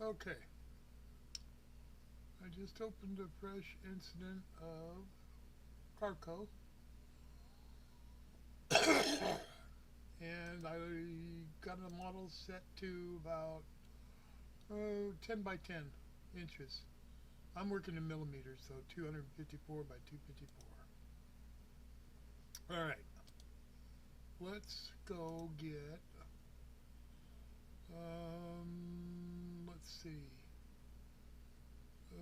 Okay, I just opened a fresh incident of Carveco, and I got a model set to about 10 by 10 inches. I'm working in millimeters, so 254 by 254. All right, let's go get, let's see. Uh,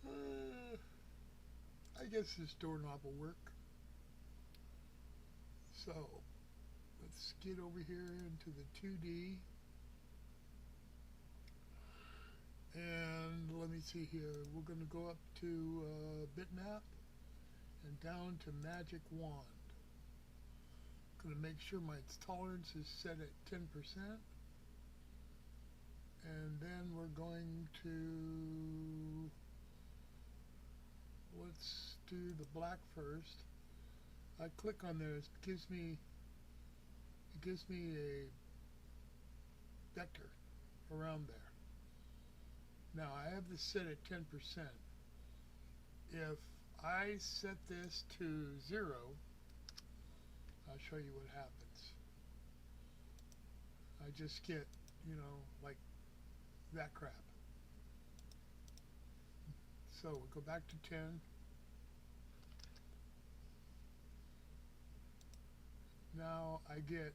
uh, I guess this doorknob will work. So let's get over here into the 2D. And let me see here. We're going to go up to bitmap and down to magic wand. Going to make sure my tolerance is set at 10%. And then we're going to, let's do the black first. I click on there, it gives me a vector around there. Now I have this set at 10%. If I set this to 0, I'll show you what happens. I just get, like that crap. So we go back to 10. Now I get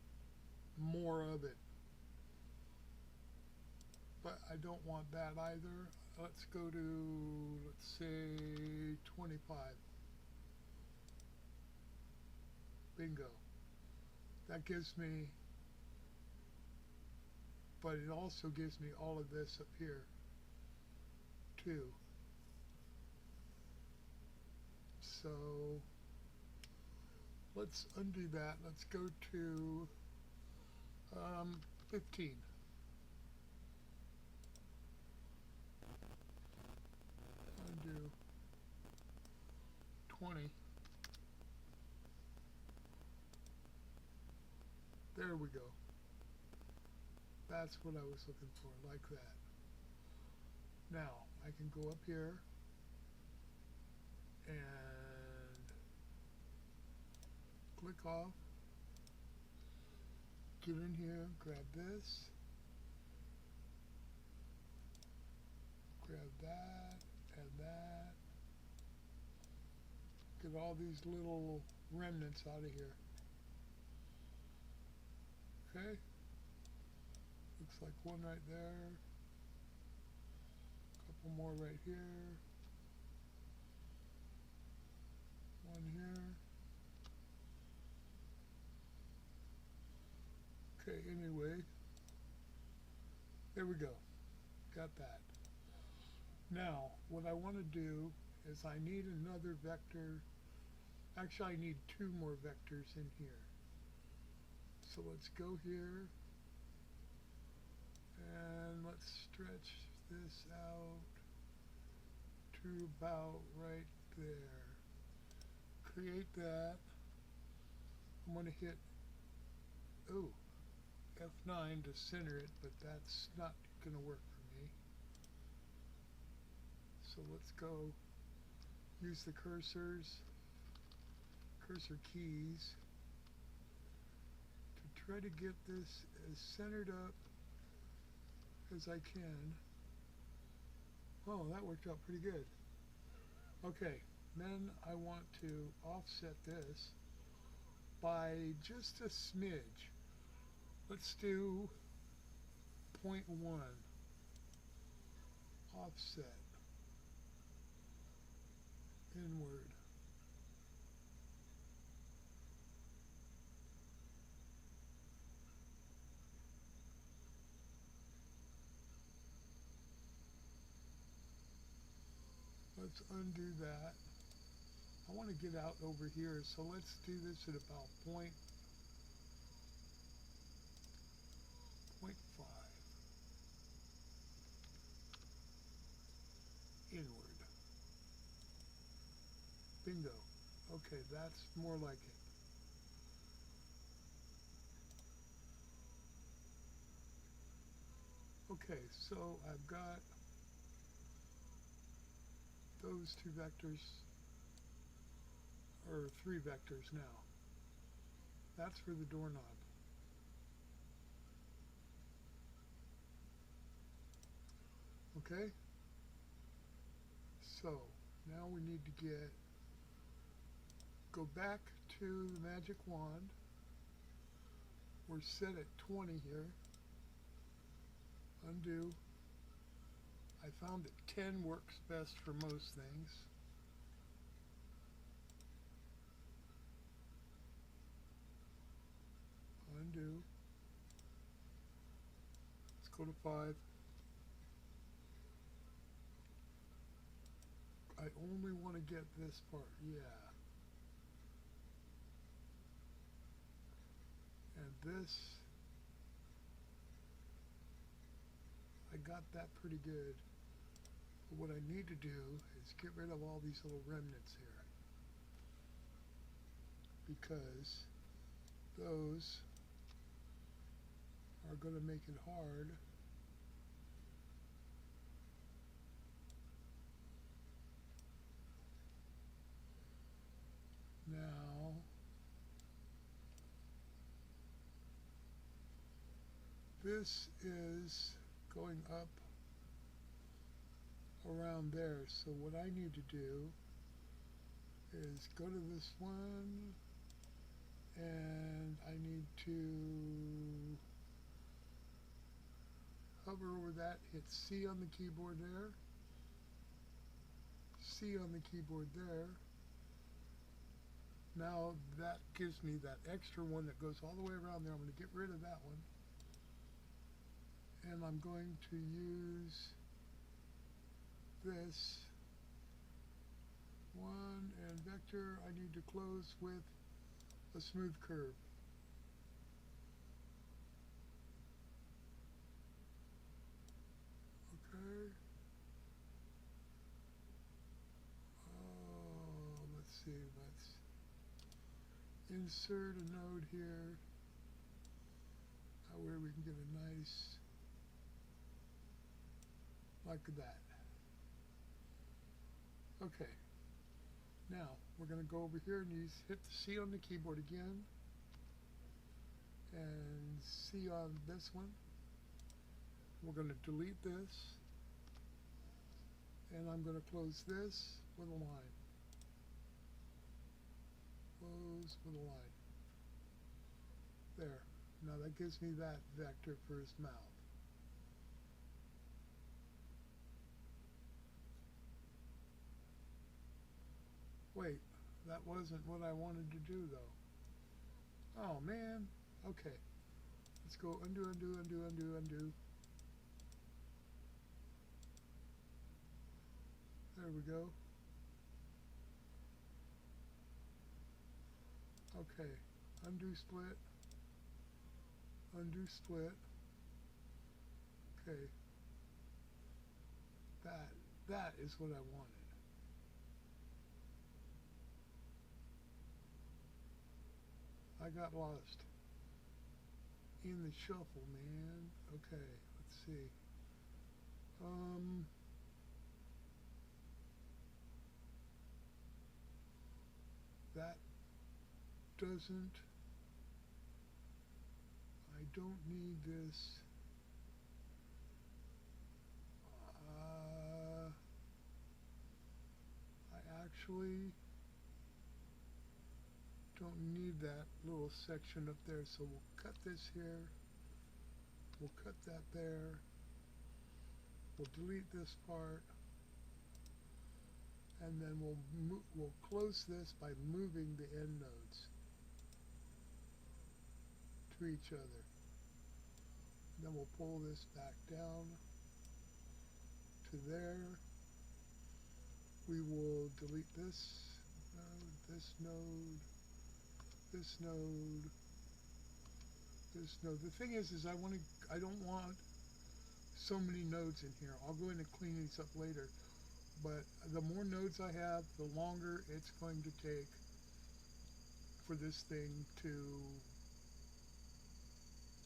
more of it. But I don't want that either. Let's go to, let's say, 25. Bingo. That gives me, but it also gives me all of this up here too. So let's undo that. Let's go to 15. Undo 20. There we go. That's what I was looking for, like that. Now I can go up here and click off, get in here, grab this, grab that, and that, get all these little remnants out of here. Okay, looks like one right there, a couple more right here, one here. Okay, anyway, there we go, got that. Now what I want to do is I need another vector. Actually, I need 2 more vectors in here. So let's go here and let's stretch this out to about right there. Create that. I'm going to hit F9 to center it, but that's not going to work for me. So let's go use the cursor keys to try to get this as centered up as I can. Oh, that worked out pretty good. Okay, then I want to offset this by just a smidge. Let's do 0.1 offset inward. Let's undo that. I want to get out over here, so let's do this at about 0.5 inward. Bingo. Okay, that's more like it. Okay, so I've got those two vectors, or three vectors now. That's for the doorknob. Okay? So, now we need to go back to the magic wand. We're set at 20 here. Undo. I found that 10 works best for most things. Undo. Let's go to 5. I only want to get this part, yeah. And this, I got that pretty good. But what I need to do is get rid of all these little remnants here, because those are going to make it hard now. This is going up around there, so what I need to do is go to this one, and I need to hover over that, hit C on the keyboard there, C on the keyboard there. Now that gives me that extra one that goes all the way around there. I'm going to get rid of that one, and I'm going to use this one, and vector I need to close with a smooth curve. Okay. Let's see, let's insert a node here where we can get a nice, like that. Okay, now we're going to go over here and hit the C on the keyboard again, and C on this one. We're going to delete this, and I'm going to close this with a line. Close with a line. There. Now that gives me that vector for his mouth. Wait, that wasn't what I wanted to do though. Oh man. Okay. Let's go undo, undo, undo, undo, undo. There we go. Okay. Undo split. Undo split. Okay. That is what I wanted. I got lost in the shuffle, man. Okay, let's see. That doesn't, I don't need this. I actually don't need that little section up there, so we'll cut this here, we'll cut that there, we'll delete this part, and then we'll close this by moving the end nodes to each other. Then we'll pull this back down to there. We will delete this node, this node, this node, this node. The thing is I don't want so many nodes in here. I'll go in and clean these up later. but the more nodes I have, the longer it's going to take for this thing to,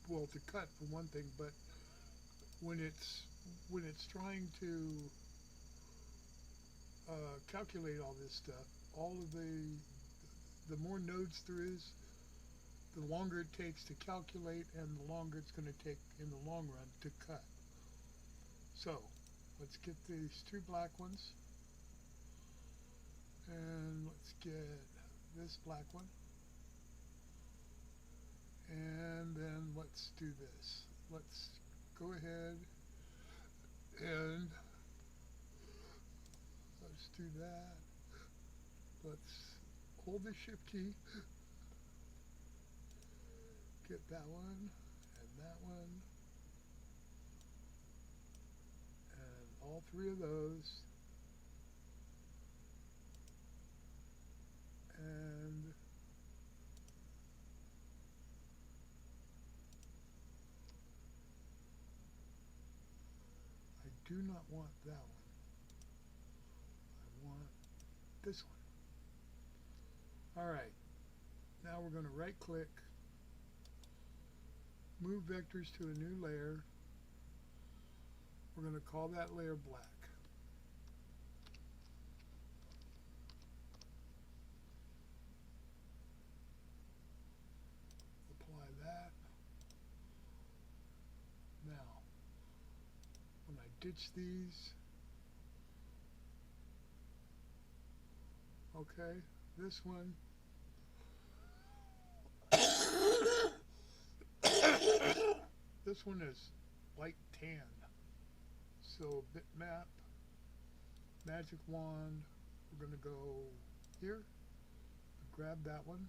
well, to cut for one thing, but when it's trying to calculate all this stuff, all of the more nodes there is, the longer it takes to calculate, and the longer it's going to take in the long run to cut. So let's get these two black ones, and let's get this black one, and then let's do this. Let's go ahead and let's do that. Let's hold the shift key, get that one and that one and all three of those, and I do not want that one. I want this one. Alright, now we're going to right click, move vectors to a new layer. We're going to call that layer black. Apply that. Now, when I ditch these, okay, this one, this one is light tan. So bitmap, magic wand, we're going to go here, grab that one,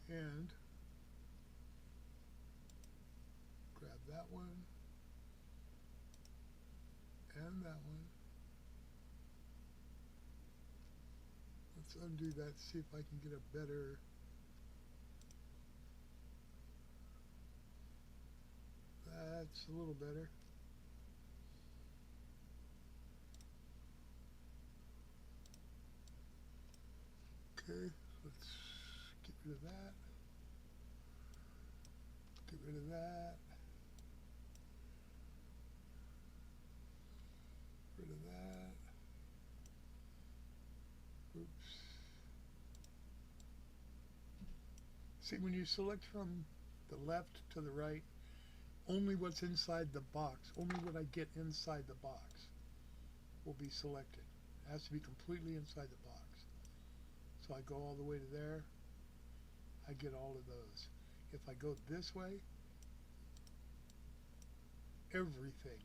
and grab that one, and that one. Let's undo that, see if I can get a better, that's a little better. Okay, let's get rid of that, get rid of that, rid of that, oops. See, when you select from the left to the right, only what's inside the box, only what I get inside the box will be selected. It has to be completely inside the box. So I go all the way to there, I get all of those. If I go this way, everything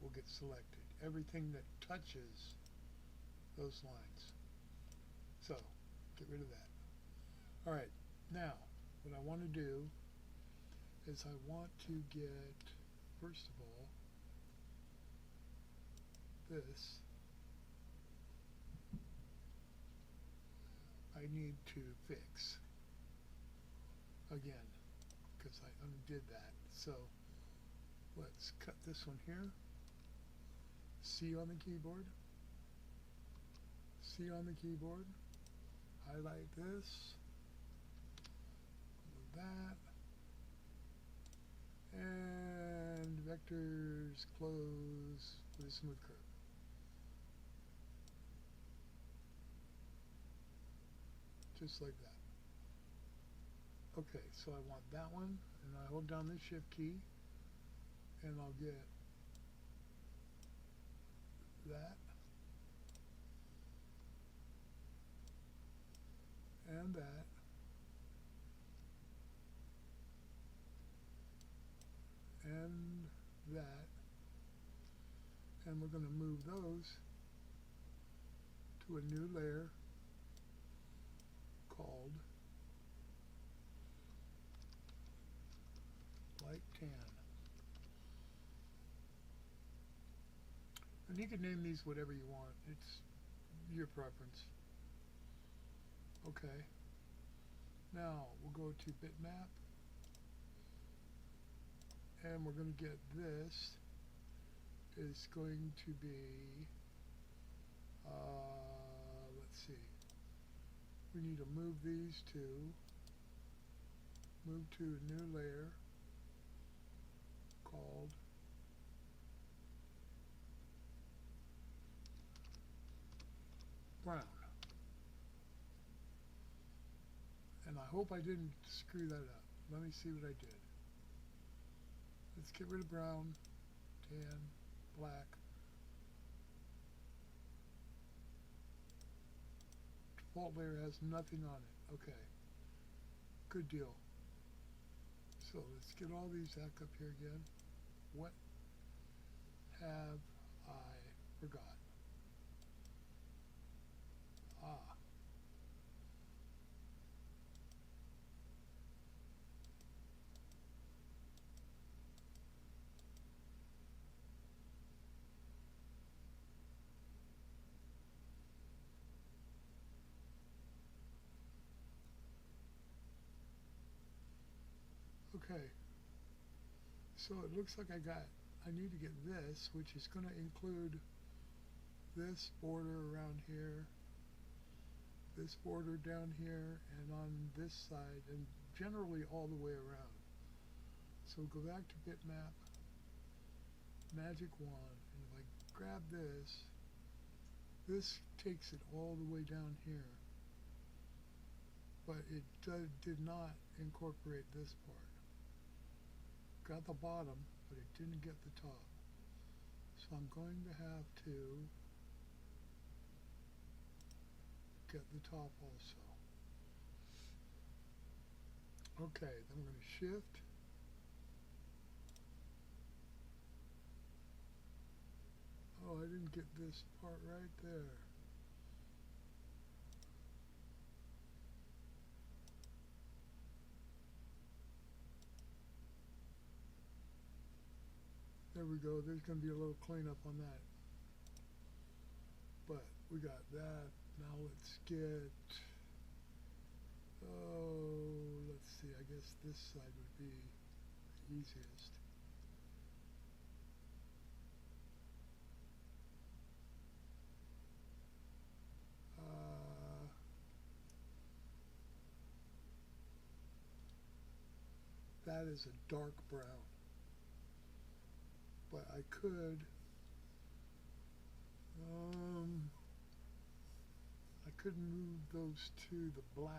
will get selected. Everything that touches those lines. So, get rid of that. Alright, now, what I want to do is I want to get, first of all, this. I need to fix again because I undid that. So let's cut this one here. C on the keyboard. C on the keyboard. Highlight this. Move that. And vectors close with a smooth curve. Just like that. Okay, so I want that one, and I hold down the shift key, and I'll get that, and that, and that, and we're going to move those to a new layer called light tan. And you can name these whatever you want. It's your preference. Okay. Now we'll go to bitmap, and we're going to get this is going to be, let's see, we need to move these two, move to a new layer called brown. And I hope I didn't screw that up. Let me see what I did. Let's get rid of brown, tan, black. Default layer has nothing on it. Okay. Good deal. So let's get all these back up here again. What have I forgot? Ah. Okay. So it looks like I need to get this, which is going to include this border around here, this border down here, and on this side, and generally all the way around. So go back to bitmap, magic wand, and if I grab this, this takes it all the way down here, but it did not incorporate this part. Got the bottom, but it didn't get the top. So I'm going to have to get the top also. Okay, then we're going to shift. Oh, I didn't get this part right there. There we go. There's going to be a little cleanup on that. But we got that. Now let's get, let's see, I guess this side would be the easiest. That is a dark brown. But I could move those to the black.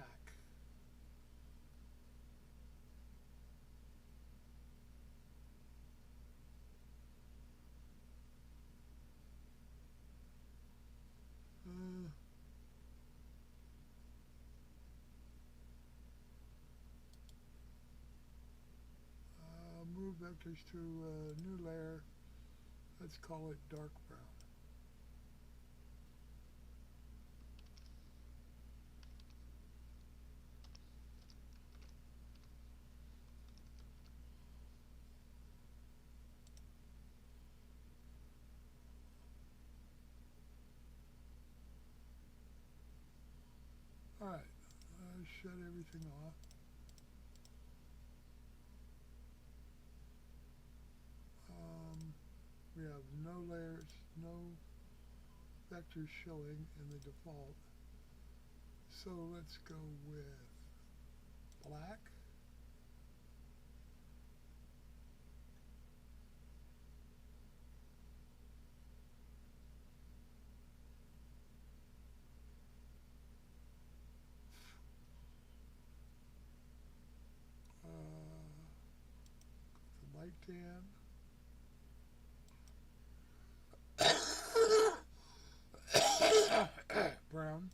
Move vectors to a new layer. Let's call it dark brown. All right, shut everything off. We have no layers, no vectors showing in the default. So let's go with black. Light tan. Brown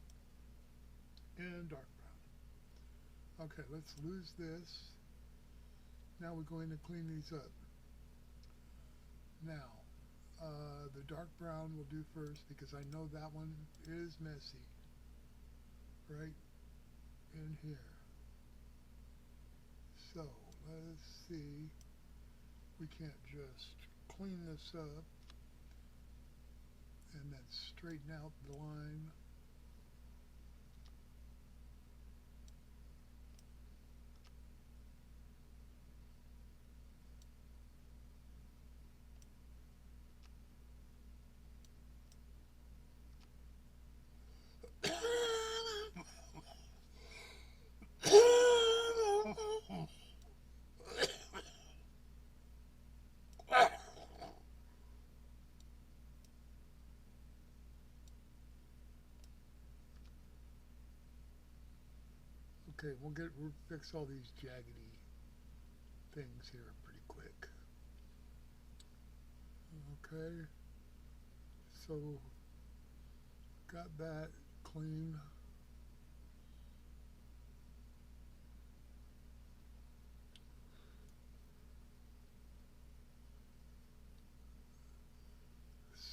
and dark brown. Okay, let's lose this. Now we're going to clean these up. Now, the dark brown will do first because I know that one is messy. Right in here. So, let's see. We can't just clean this up and then straighten out the line. Okay, we'll fix all these jaggedy things here pretty quick. Okay, so got that clean.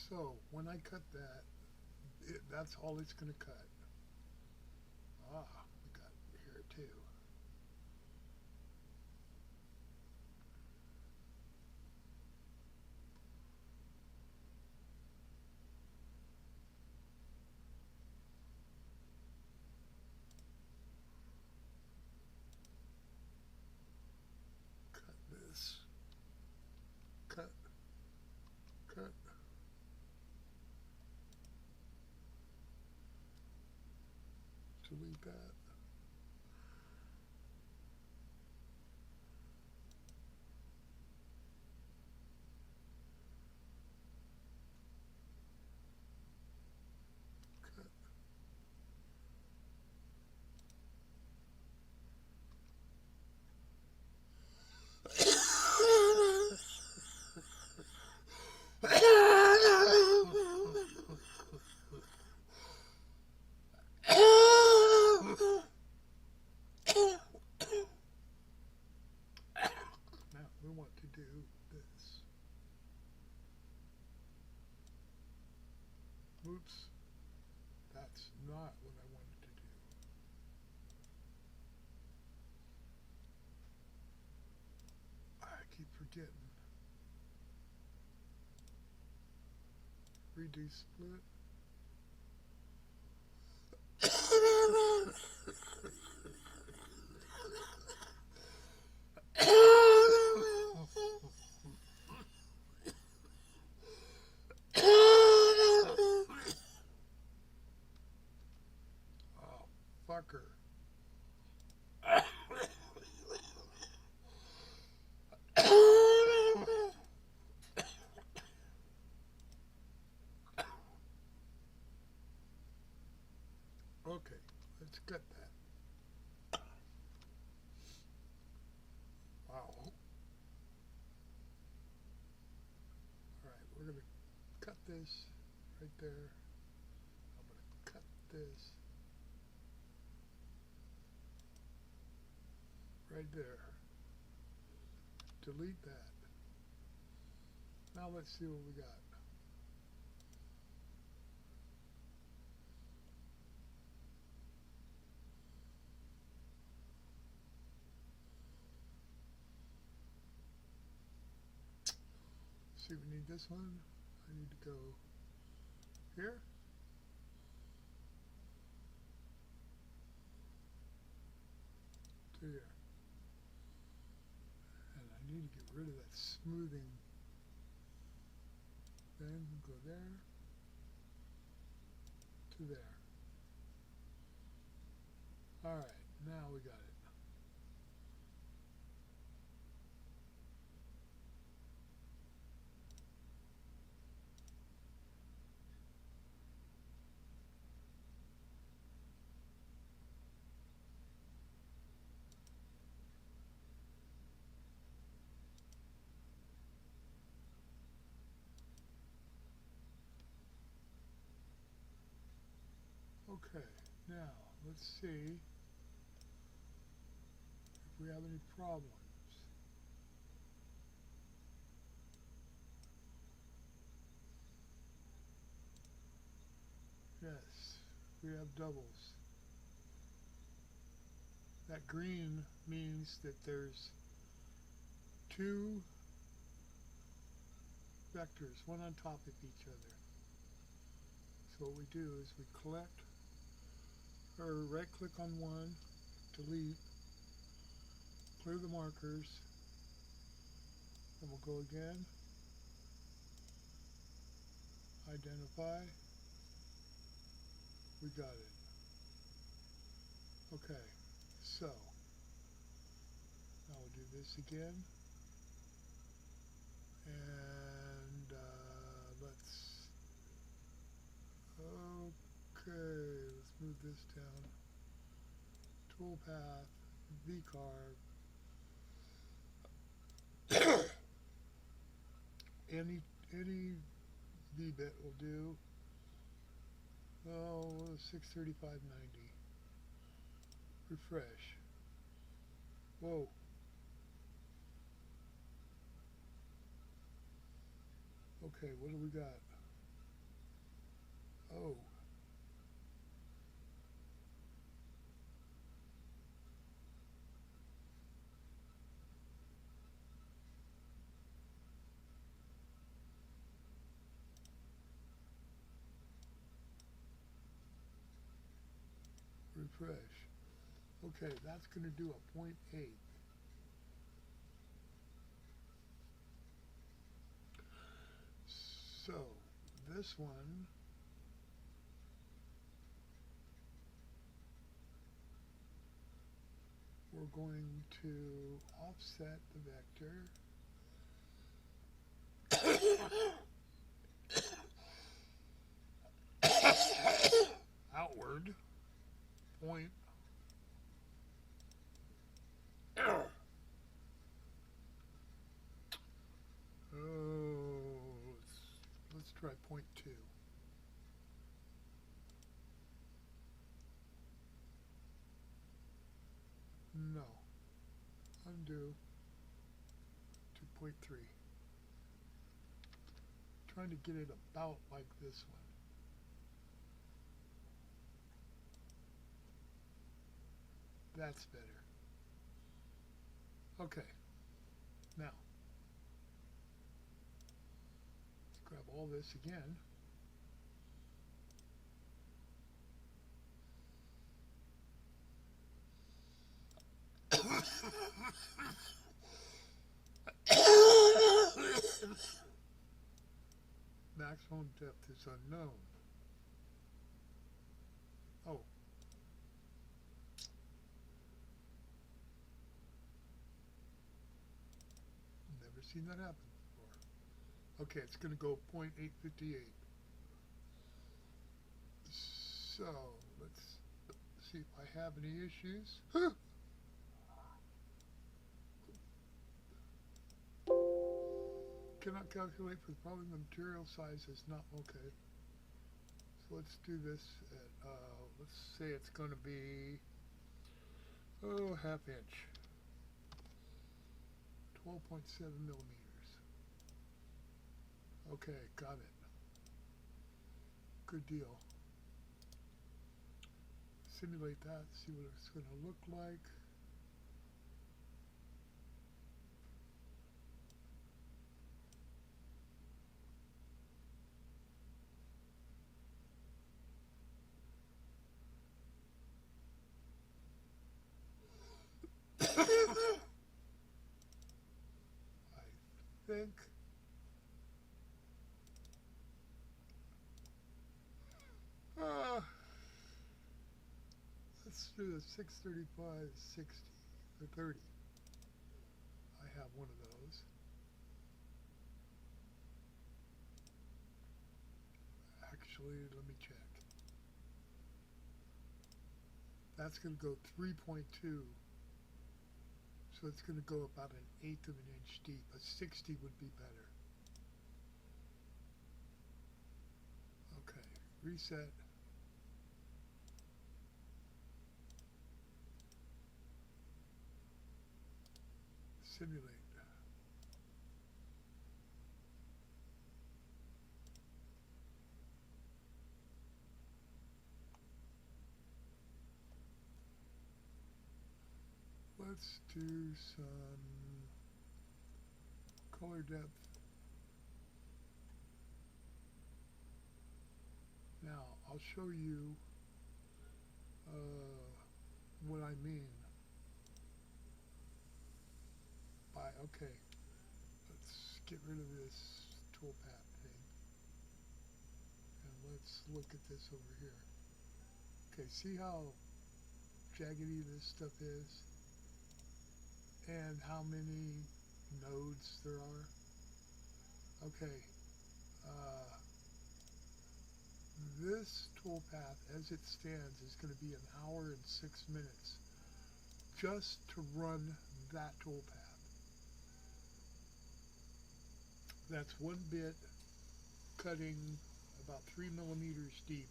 So when I cut that, that's all it's going to cut. Ah, we got here too. Cut this. Cut. Cut. Delete that. Cut. Now we want to do this. Oops, that's not what I wanted to do. I keep forgetting. Redo split. Oh, fucker. Okay, let's cut that. Wow. Alright, we're going to cut this right there. I'm going to cut this right there. Delete that. Now let's see what we got. See, we need this one. I need to go here. To here. And I need to get rid of that smoothing. Then go there. To there. Alright, now we got it. Okay, now let's see if we have any problems. Yes, we have doubles. That green means that there's two vectors, one on top of each other. So what we do is we collect, or right click on one, delete, clear the markers, then we'll go again, identify, we got it. Okay, so now we'll do this again, and let's move this down toolpath, V-carve, any V-bit will do. Oh, 635.90. Refresh. Whoa. Okay, what do we got? Oh. Refresh. Okay, that's going to do a 0.8. So, this one we're going to offset the vector outward point. Oh, let's try 0.2. No. Undo to 0.3. Trying to get it about like this one. That's better. Okay. Now, let's grab all this again. Maximum depth is unknown. Oh. Never seen that happen before. Okay, it's going to go 0.858. So, let's see if I have any issues. Cannot calculate for the problem. The material size is not okay. So let's do this at, let's say it's going to be, oh, ½ inch. 12.7 millimeters. Okay, got it. Good deal. Simulate that, see what it's going to look like. I think let's do the 635, 60, or 30. I have one of those. Actually, let me check. That's going to go 3.2. So it's going to go about 1/8 of an inch deep. A 60 would be better. Okay, reset. Simulate. Let's do some color depth. Now, I'll show you what I mean by, okay, let's get rid of this toolpath thing. And let's look at this over here. Okay, see how jaggedy this stuff is? And how many nodes there are? Okay. This toolpath, as it stands, is going to be 1 hour and 6 minutes just to run that toolpath. That's one bit cutting about 3 millimeters deep.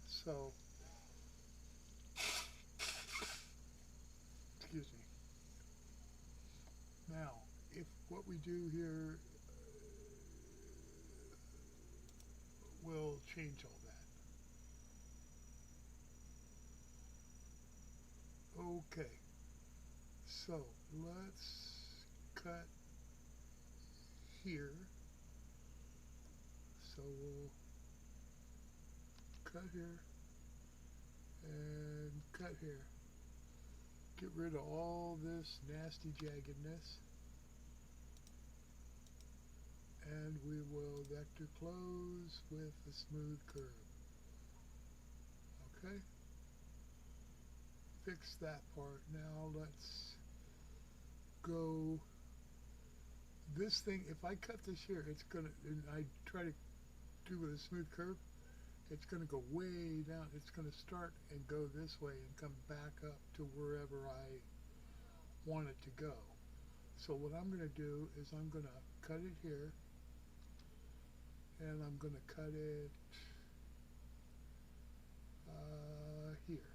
So, excuse me. Now, if what we do here will change all that. Okay, so let's cut here. So we'll cut here and cut here. Get rid of all this nasty jaggedness. And we will vector close with a smooth curve. Okay? Fix that part. Now let's go. This thing, if I cut this here, it's gonna, and I try to do with a smooth curve, it's gonna go way down. It's gonna start and go this way and come back up to wherever I want it to go. So what I'm gonna do is I'm gonna cut it here, and I'm going to cut it here.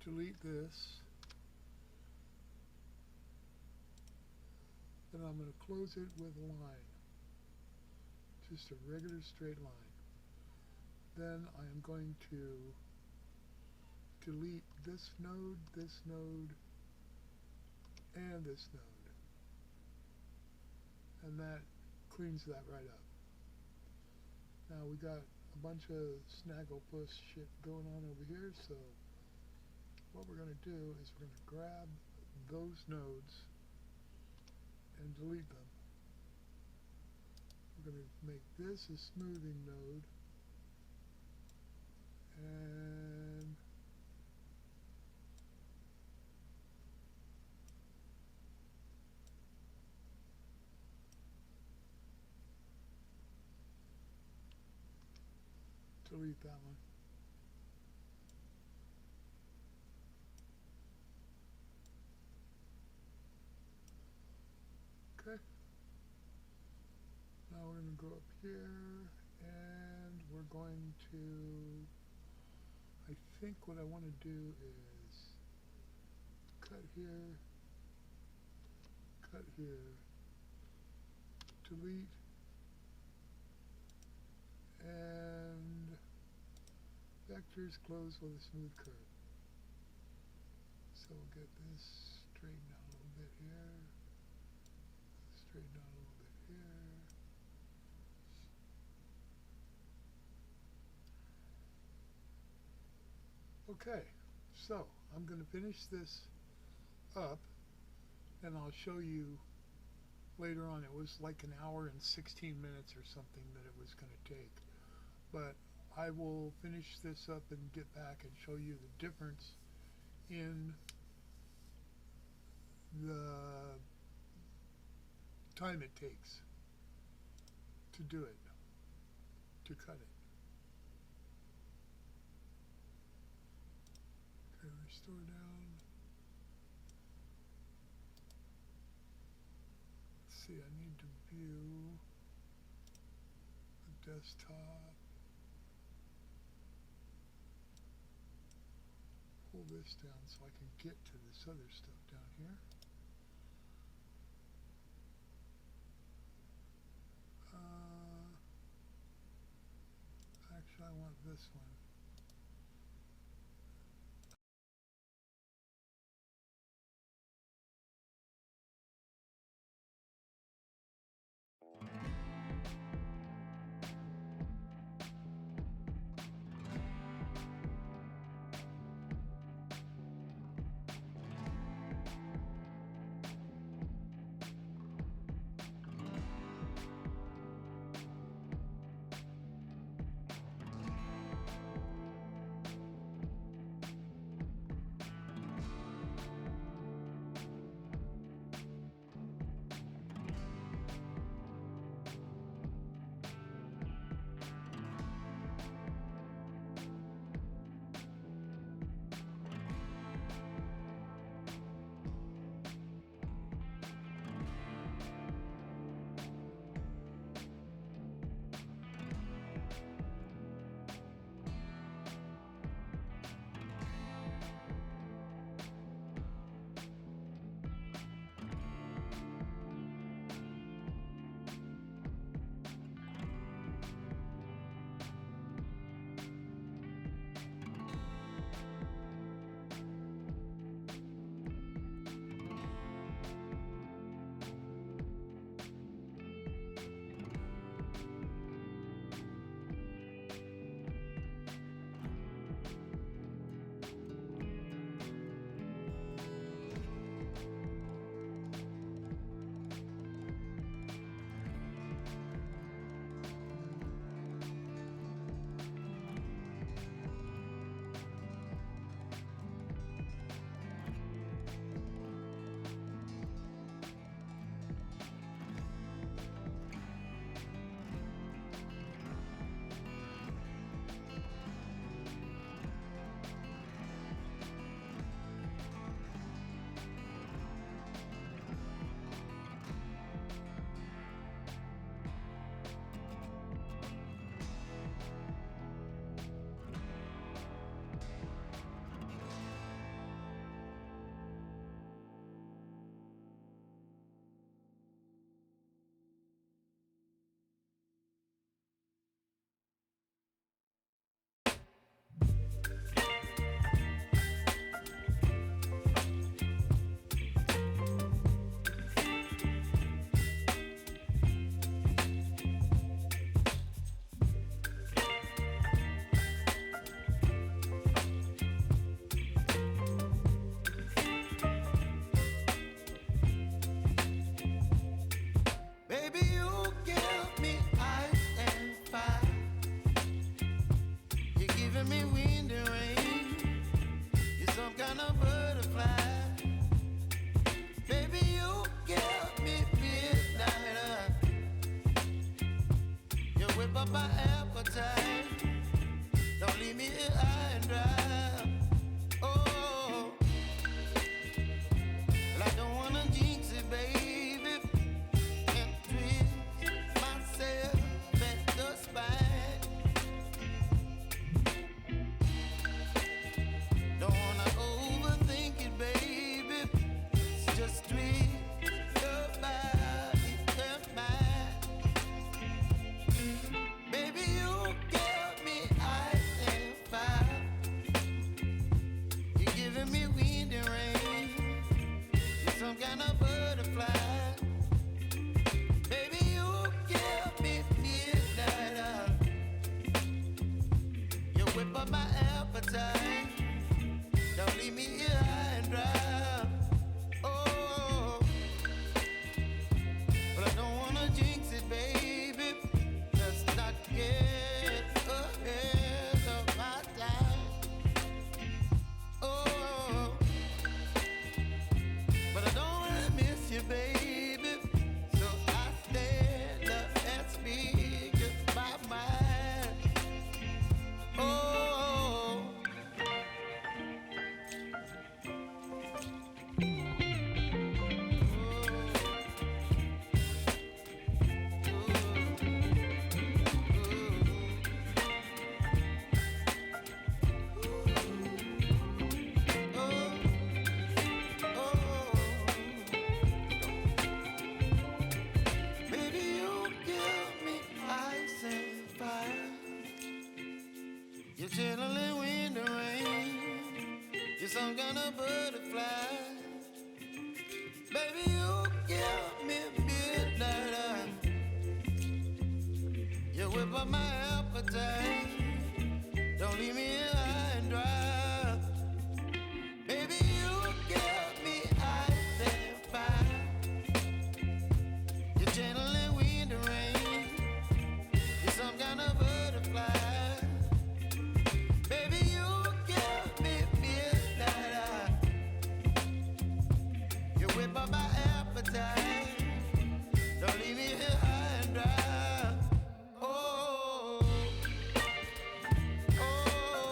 Delete this. Then I'm going to close it with a line. Just a regular straight line. Then I am going to delete this node, and this node. And that cleans that right up. Now we got a bunch of snagglepuss shit going on over here, so what we're going to do is we're going to grab those nodes and delete them. We're going to make this a smoothing node, and delete that one. Okay. Now we're going to go up here, and we're going to, I think what I want to do is cut here, delete, and vectors close with a smooth curve. So we'll get this straightened out a little bit here, straightened out a little bit here. Okay, so I'm going to finish this up, and I'll show you later on. It was like an hour and 16 minutes or something that it was going to take. But I will finish this up and get back and show you the difference in the time it takes to do it, to cut it. Okay, restore down. Let's see, I need to view the desktop. Pull this down so I can get to this other stuff down here. Actually, I want this one. some kind of butterfly. Baby, you give me midnight. You whip up my appetite. Don't leave me here high and dry. Baby, you give me ice and fire. You're gentle and wind and rain. You're some kind of butterfly. Baby, you give me midnight. You whip up my appetite. Don't leave me here high and dry. Oh, oh,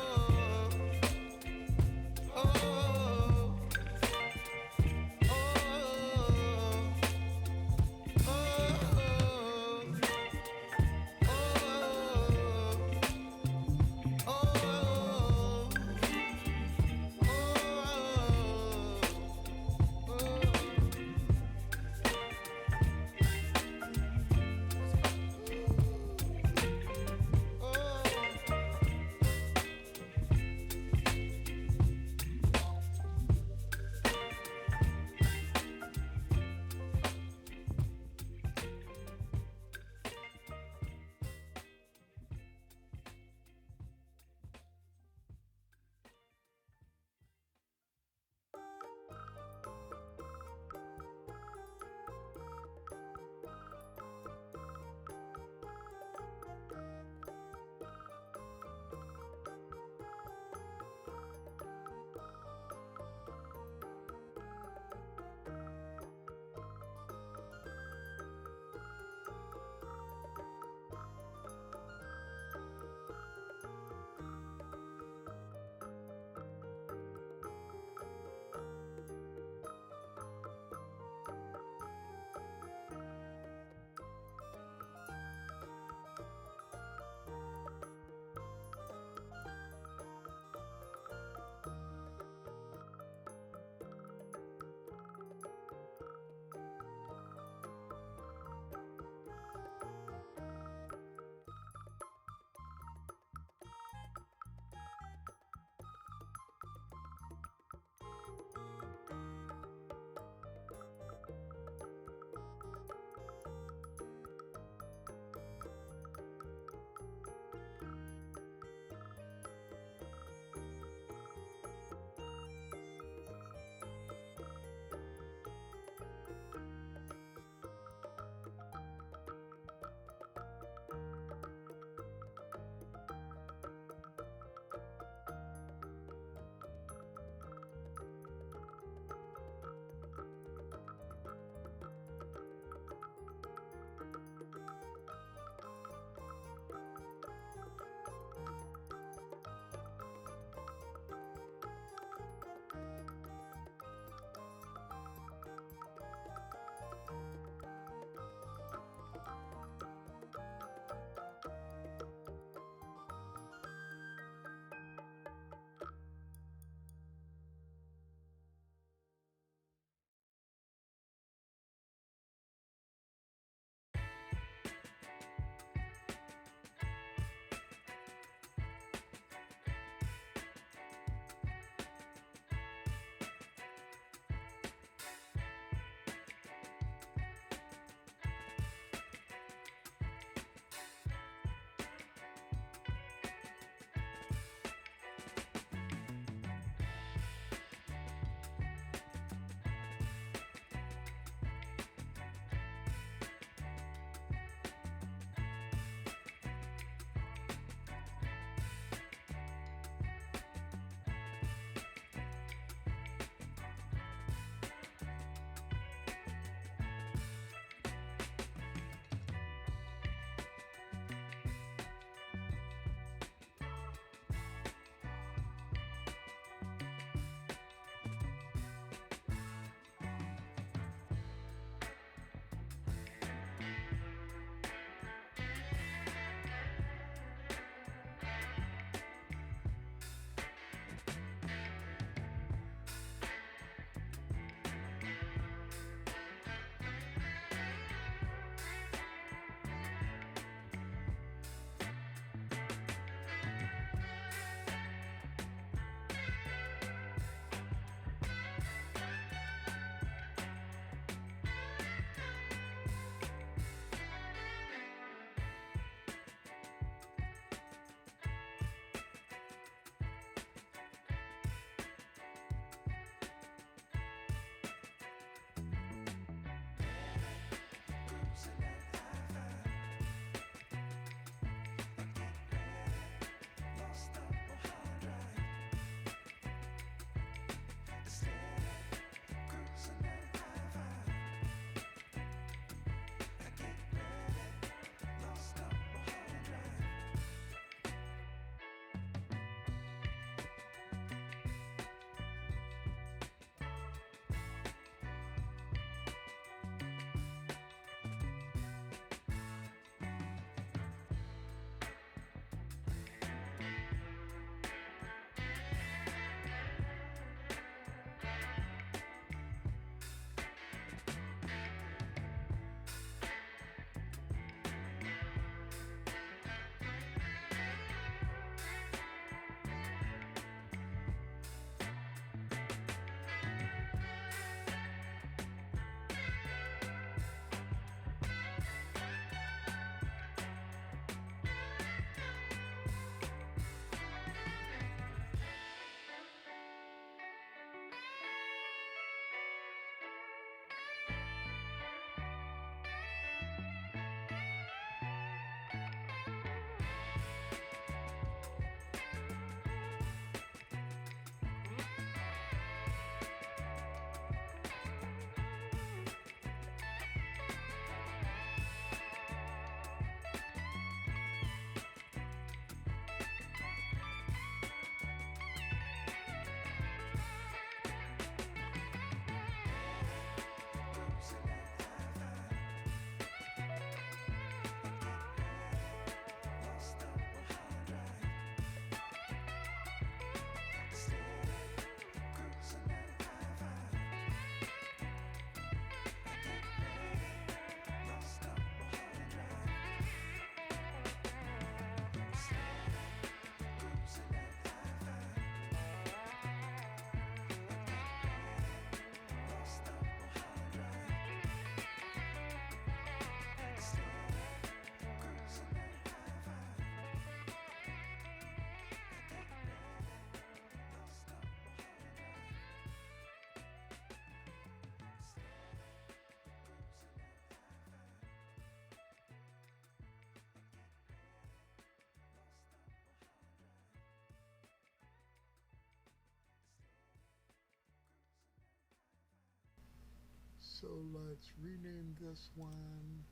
So let's rename this one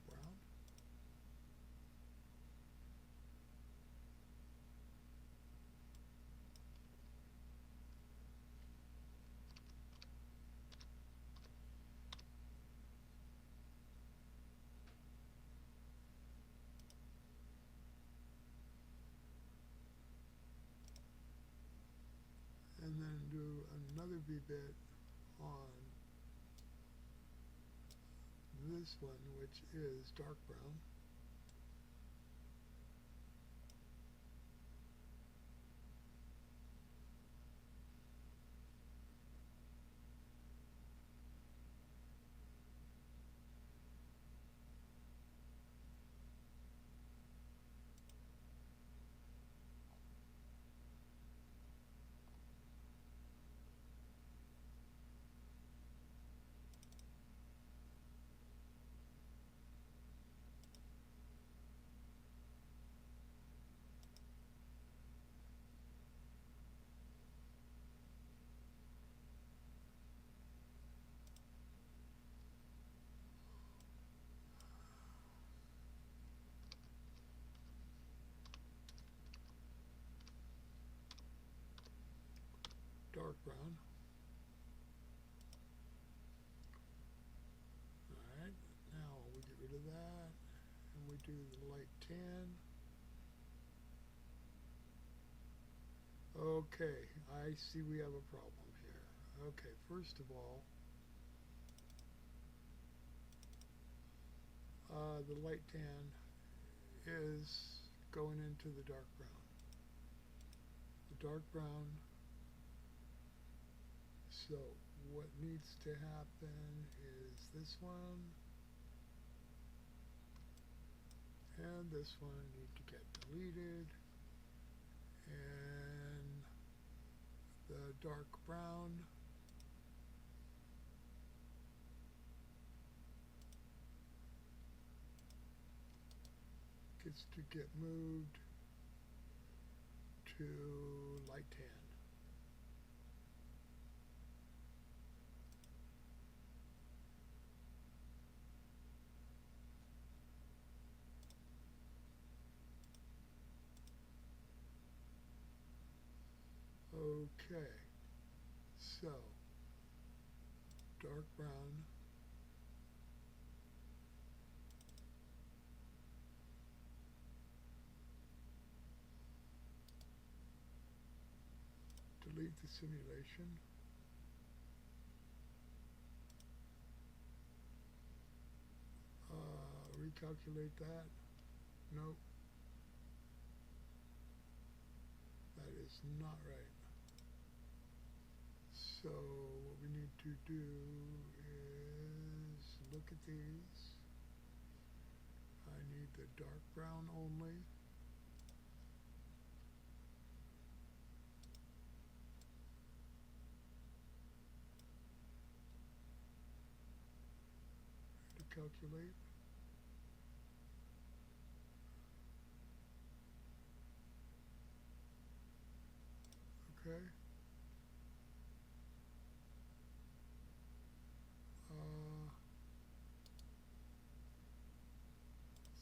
brown. And then do another V-bit on this one, which is dark brown. Dark brown. Alright, now we get rid of that and we do the light tan. Okay, I see we have a problem here. Okay, first of all, the light tan is going into the dark brown. The dark brown. So what needs to happen is this one and this one need to get deleted, and the dark brown gets to get moved to light tan. Okay, so dark brown delete the simulation. Recalculate that. Nope. That is not right. So what we need to do is look at these. I need the dark brown only. To calculate. Okay.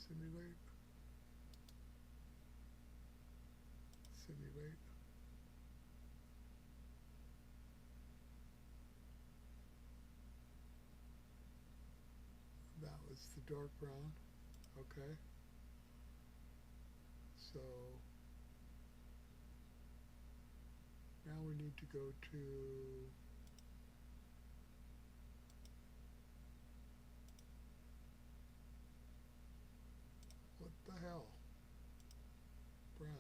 Simulate. Simulate. That was the dark brown. Okay. So now we need to go to what the hell? Brown.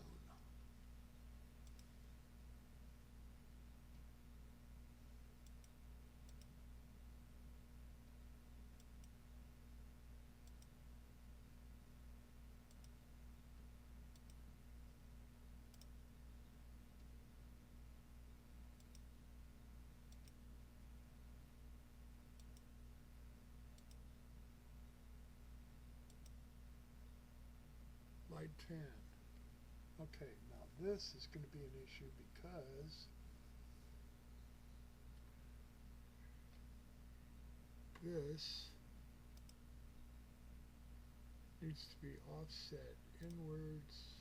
Light tan. Okay, now this is going to be an issue because this needs to be offset inwards